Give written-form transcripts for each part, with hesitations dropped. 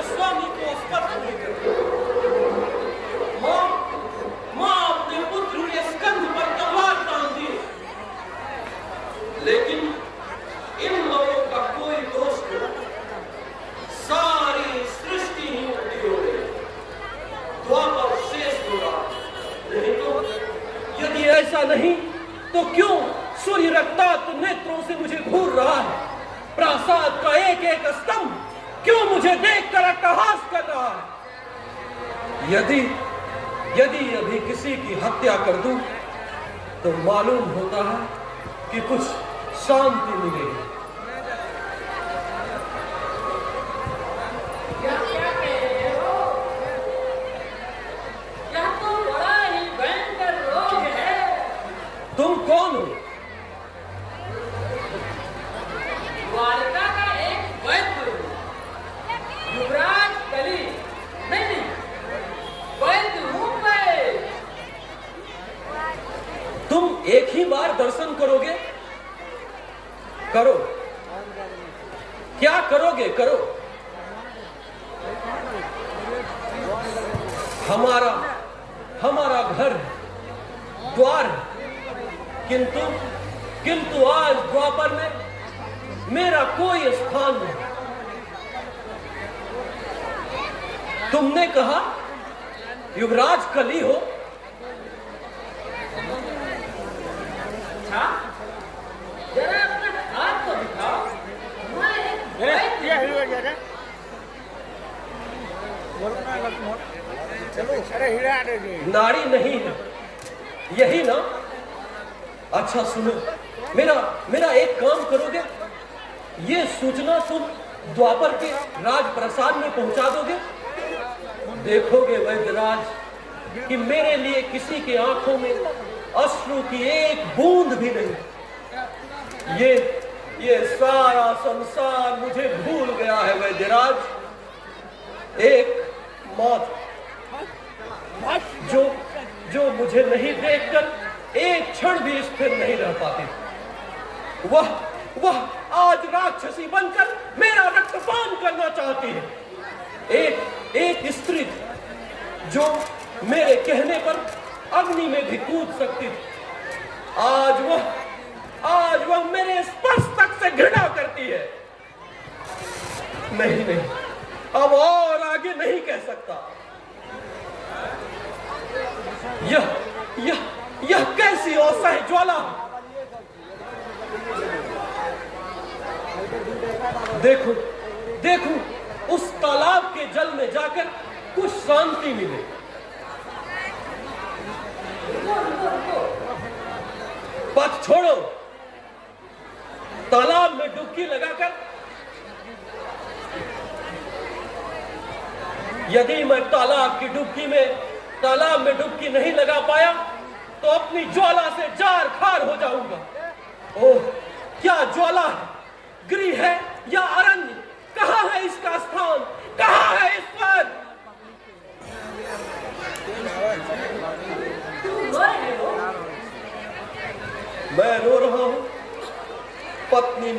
अपने स्वामी को स्पर्श नहीं करती। मां अपने पुत्र के स्कंध पर तलवार तान दी, लेकिन इन लोगों का कोई दोष नहीं। सारी सृष्टि ही उल्टी हो गई। द्वापर शेष हुआ। नहीं तो यदि ऐसा नहीं तो क्यों सूर्य रक्ताक्त नेत्रों से मुझे घूर रहा है? प्रासाद का एक एक स्तंभ क्यों मुझे देखकर अट्टहास कर रहा है? यदि अभी किसी की हत्या कर दूं तो मालूम होता है कि कुछ शांति मिलेगी। तुम कौन हो? द्वारका का एक वैद्य, युवराज कली। नहीं, वैद्य हूं मैं। तुम एक ही बार दर्शन करोगे? करो। क्या करोगे? करो। हमारा घर द्वार है, किंतु आज द्वापर में मेरा कोई स्थान नहीं। तुमने कहा युवराज कली हो? अच्छा, जरा अपना हाथ तो दिखाओ। नारी नहीं है, यही ना? अच्छा सुनो, मेरा एक काम करोगे? ये सूचना तुम द्वापर के राजप्रसाद में पहुंचा दोगे? देखोगे वैद्यराज कि मेरे लिए किसी के आंखों में अश्रु की एक बूंद भी नहीं। ये सारा संसार मुझे भूल गया है वैद्यराज। एक मौत जो मुझे नहीं देखकर एक क्षण भी स्थिर नहीं रह पाती। वह आज राक्षसी बनकर मेरा रक्तपान करना चाहती है। एक स्त्री जो मेरे कहने पर अग्नि में भी कूद सकती थी, आज वह मेरे स्पर्श तक से घृणा करती है। नहीं, अब और आगे नहीं कह सकता। यह कैसी असह्य ज्वाला! देखो उस तालाब के जल में जाकर कुछ शांति मिले। पथ छोड़ो, तालाब में डुबकी लगाकर यदि मैं तालाब में डुबकी नहीं लगा पाया तो अपनी ज्वाला से जार खार हो जाऊंगा। ओह, क्या ज्वाला है! गृह है या अरण्य? कहां है इसका स्थान? कहां है ईश्वर? मैं रो रहा हूं। पत्नी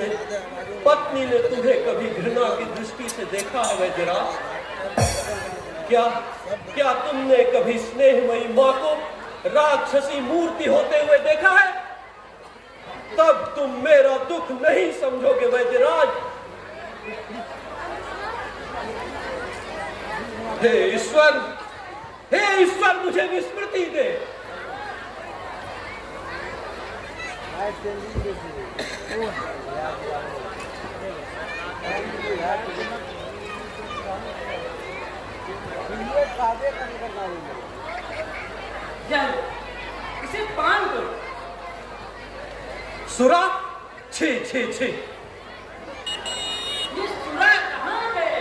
ने तुम्हें कभी घृणा की दृष्टि से देखा है वैद्यराज? क्या तुमने कभी स्नेहमयी मां को राक्षसी मूर्ति होते हुए देखा है? तब तुम मेरा दुख नहीं समझोगे वैद्यराज। हे ईश्वर मुझे विस्मृति दे। इसे पान करो। सुरा? छी छी छी। ये सुरा कहाँ है?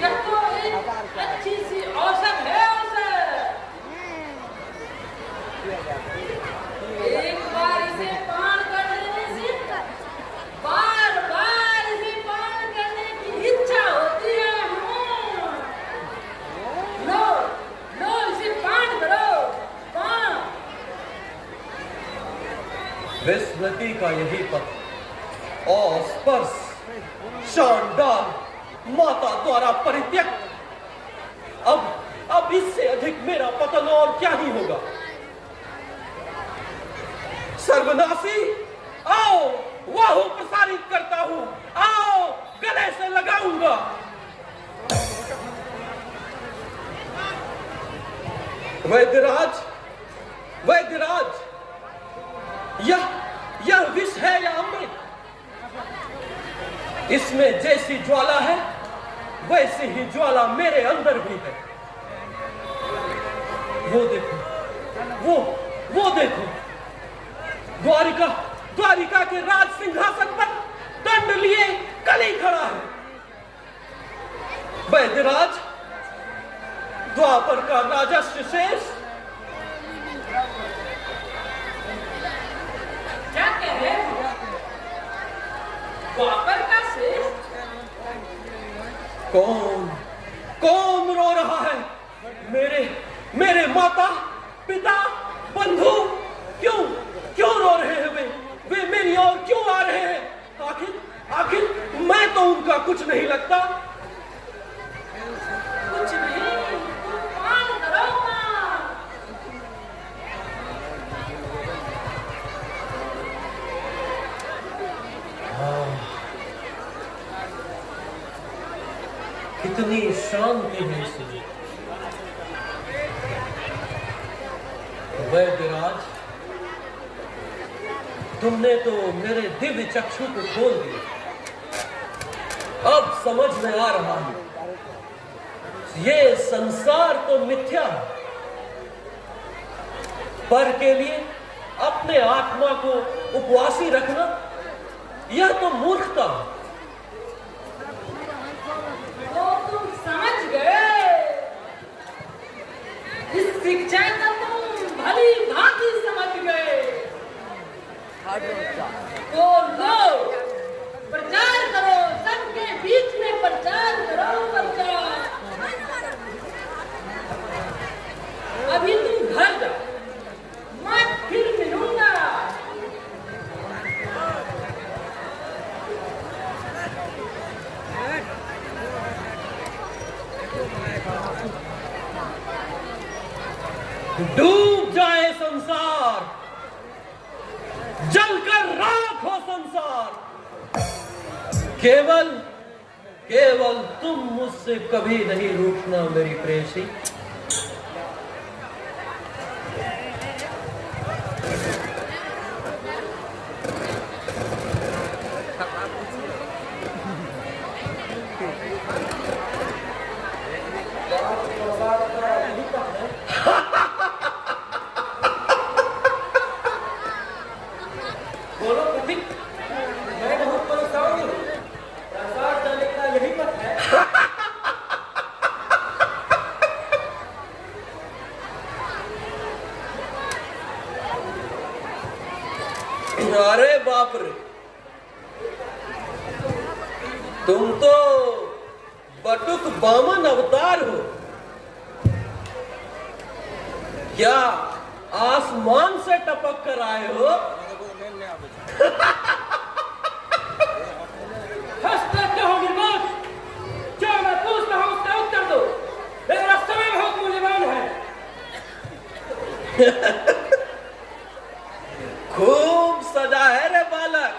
यह तो एक अच्छी सी औसत है। एक बार इसे पान कर लेने से बार बार इसे पान करने की इच्छा होती है। लो इसे पान करो। पान। विस्मृति का यही पथ, और स्पर्श शानदार माता द्वारा परित्यक्त। अब इससे अधिक मेरा पतन और क्या ही होगा। सर्वनाशी, आओ, वाहु प्रसारित करता हूं, आओ, गले से लगाऊंगा। वैद्यराज, वैद्यराज, यह विष है या अमृत? इसमें जैसी ज्वाला है वैसी ही ज्वाला मेरे अंदर भी है। वो देखो, वो देखो, द्वारिका के राज सिंहासन पर दंड लिए कली खड़ा है। वैद्यराज, द्वापर का राजस्व शेष। क्या कह रहे हो? द्वापर का शेष? कौन रो रहा है? मेरे माता, पिता, बंधु क्यों रो रहे हैं? वे मेरी ओर क्यों आ रहे हैं? आखिर मैं तो उनका कुछ नहीं लगता। कुछ नहीं, तुम पान करो ना। कितनी शांति है इसमें। वैद्यराज, तुमने तो मेरे दिव्य चक्षु को खोल दिया। अब समझ में आ रहा है, ये संसार तो मिथ्या है। पर के लिए अपने आत्मा को उपवासी रखना, यह तो मूर्खता है। तो तुम समझ गए। इस शिक्षा का तुम भली भांति समझ गए। तो लो, प्रचार करो, सबके बीच में प्रचार करो, प्रचार। अभी तुम घर जाओ, मैं फिर मिलूंगा। डूब जाए संसार, जलकर राख हो संसार। केवल तुम मुझसे कभी नहीं रूठना मेरी प्रेयसी। बोलो प्रतीक, मैं बहुत परेशान हूं। प्रसाद जाने का यही पथ है। अरे बाप रे, तुम तो बटुक बामन अवतार हो। क्या आसमान से टपक कर आए हो? हंसते क्यों हो निर्मोह? जो मैं पूछता हूं उसका उत्तर दो। मेरा समय बहुत मूल्यवान है। खूब सजा है रे बालक।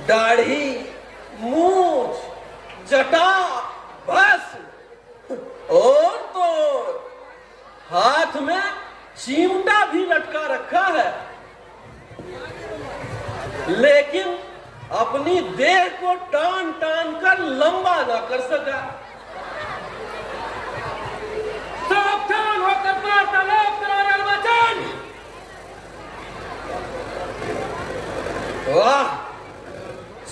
दाढ़ी, मूछ, जटा, बस और तो हाथ में चिमटा भी लटका रखा है, लेकिन अपनी देह को टान कर लंबा ना कर सका। सावधान होकर वार्तालाप करो निर्वाचन। वाह,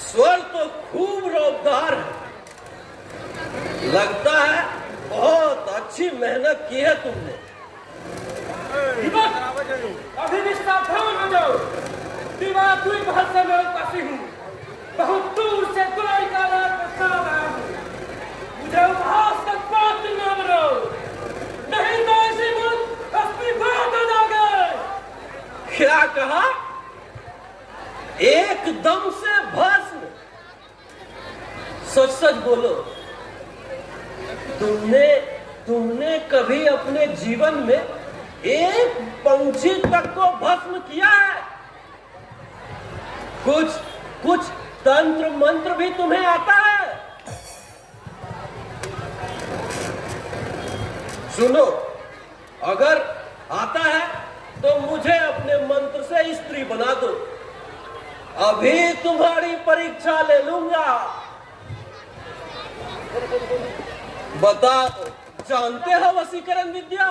स्वर तो खूब रौबदार है। लगता है बहुत अच्छी मेहनत की है तुमने। अभी भी सावधान हो जाओ। विवाह द्वीप से मैं उपवासी हूँ। बहुत दूर से द्वारिका राज प्रस्ताव आया हूँ। मुझे उपहास तक पात्र न बनाओ, नहीं तो ऐसी मौत अपनी बात हो जाओगे। क्या कहा? एकदम से भस्म। सच सच बोलो, तुमने कभी अपने जीवन में एक पंछी तक को भस्म किया है? कुछ तंत्र मंत्र भी तुम्हें आता है? सुनो, अगर आता है तो मुझे अपने मंत्र से स्त्री बना दो, अभी तुम्हारी परीक्षा ले लूंगा। बताओ, जानते हो वशीकरण विद्या?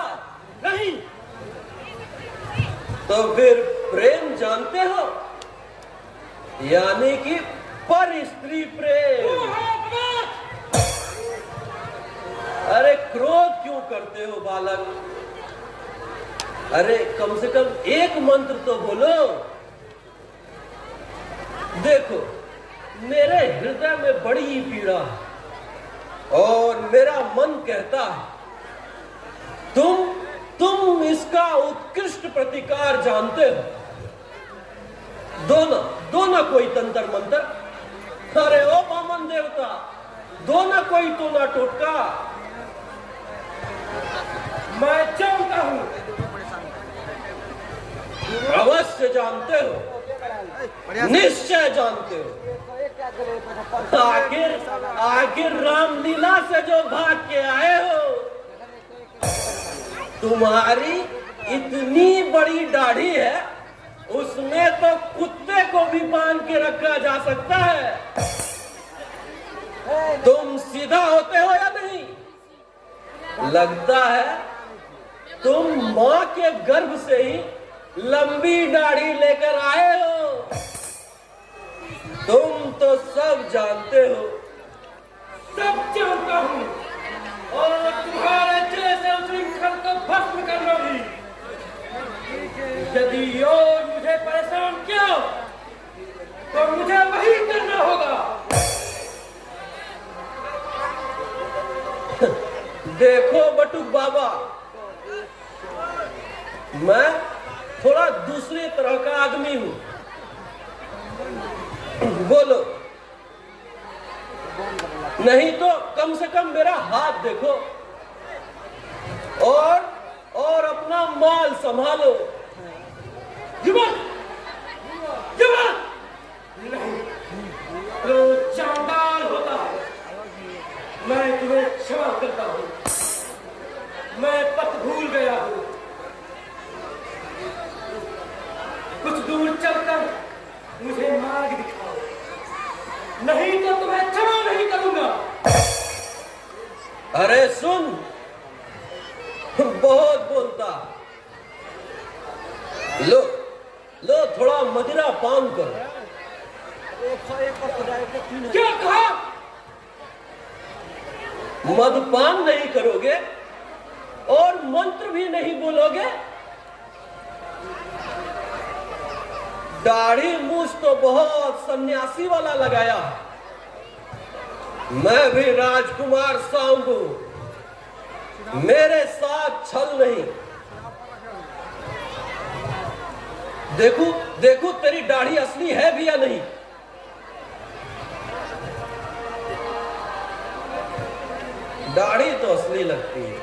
नहीं तो फिर प्रेम जानते हो? यानी कि पर स्त्री प्रेम। अरे क्रोध क्यों करते हो बालक? अरे कम से कम एक मंत्र तो बोलो। देखो, मेरे हृदय में बड़ी पीड़ा है और मेरा मन कहता है तुम इसका उत्कृष्ट प्रतिकार जानते हो। दो ना कोई तंत्र मंत्र। अरे ओ वामन देवता, दो ना कोई तो ना टोटका। मैं जानता हूं, अवश्य जानते हो, निश्चय जानते हो। आखिर रामलीला से जो भाग के आए हो, तुम्हारी इतनी बड़ी दाढ़ी है, उसमें तो कुत्ते को भी बांध के रखा जा सकता है। तुम सीधा होते हो या नहीं? लगता है तुम मां के गर्भ से ही लंबी दाढ़ी लेकर आए हो। तुम तो सब जानते हो। सब जानता हूँ, और तुम्हारे जैसे उच्छृंखल को भस्म करना भी। यदि और मुझे परेशान किया तो मुझे वही करना होगा। देखो बटुक बाबा, मैं थोड़ा दूसरे तरह का आदमी हूं। बोलो, नहीं तो कम से कम मेरा हाथ देखो और अपना माल संभालो। युवक, नहीं तो चांडाल होता है। मैं तुम्हें क्षमा करता हूँ, मैं पथ भूल गया हूँ। कुछ दूर चलकर मुझे मार्ग दिखाओ, नहीं तो तुम्हें क्षमा नहीं करूंगा। अरे सुन, बहुत बोलता। लो थोड़ा मदिरा पान करो। क्या कहा? मदपान नहीं करोगे और मंत्र भी नहीं बोलोगे? दाढ़ी मूछ तो बहुत सन्यासी वाला लगाया। मैं भी राजकुमार सांबू, मेरे साथ छल नहीं। देखो तेरी दाढ़ी असली है भी या नहीं। दाढ़ी तो असली लगती है।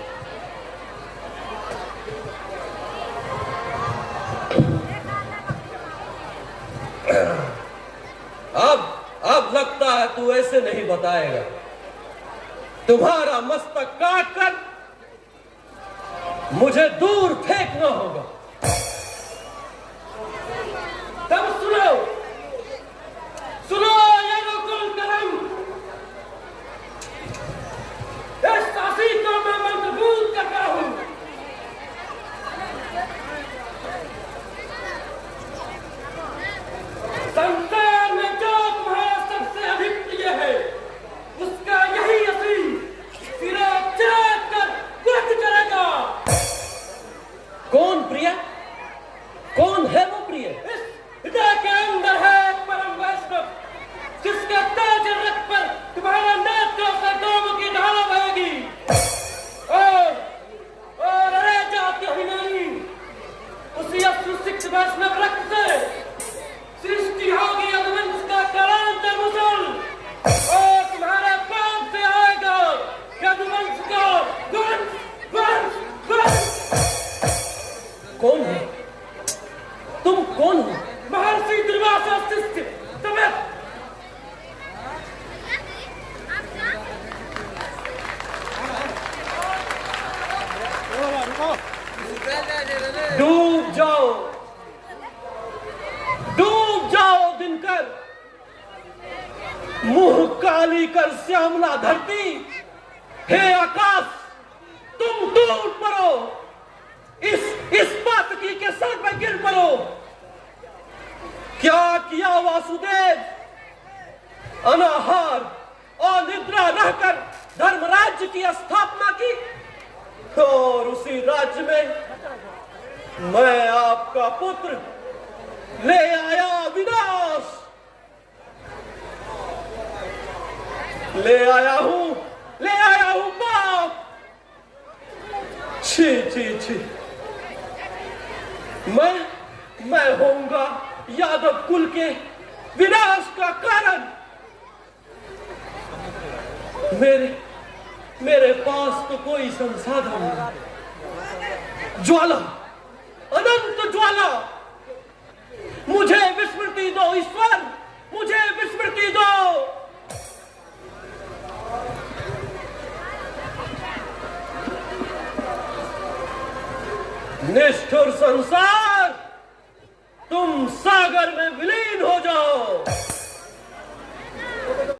अब लगता है तू ऐसे नहीं बताएगा। तुम्हारा मस्तक काट कर मुझे दूर फेंकना होगा। तब सुनो ये रकुल करम, इस सासी को मैं मंत्रभूत करता हूं। संसार में जो तुम्हारा सबसे अधिक प्रिय है, उसका यही असीम सिरा चढ़ा कर कुछ चलेगा। कौन प्रिय? डूब जाओ, डूब जाओ दिनकर, मुंह काली कर श्यामला धरती। हे आकाश, तुम टूट पड़ो, इस पातकी के सर पर गिर पड़ो। क्या किया वासुदेव? अनाहार और निद्रा रहकर धर्मराज्य की स्थापना की, और उसी राज्य में मैं आपका पुत्र ले आया विनाश। ले आया हूं पाप। छी छी छी, मैं होऊंगा यादव कुल के विनाश का कारण। मेरे पास तो कोई संसाधन नहीं। ज्वाला, अनंत ज्वाला, मुझे विस्मृति दो ईश्वर, मुझे विस्मृति दो। निष्ठुर संसार, तुम सागर में विलीन हो जाओ।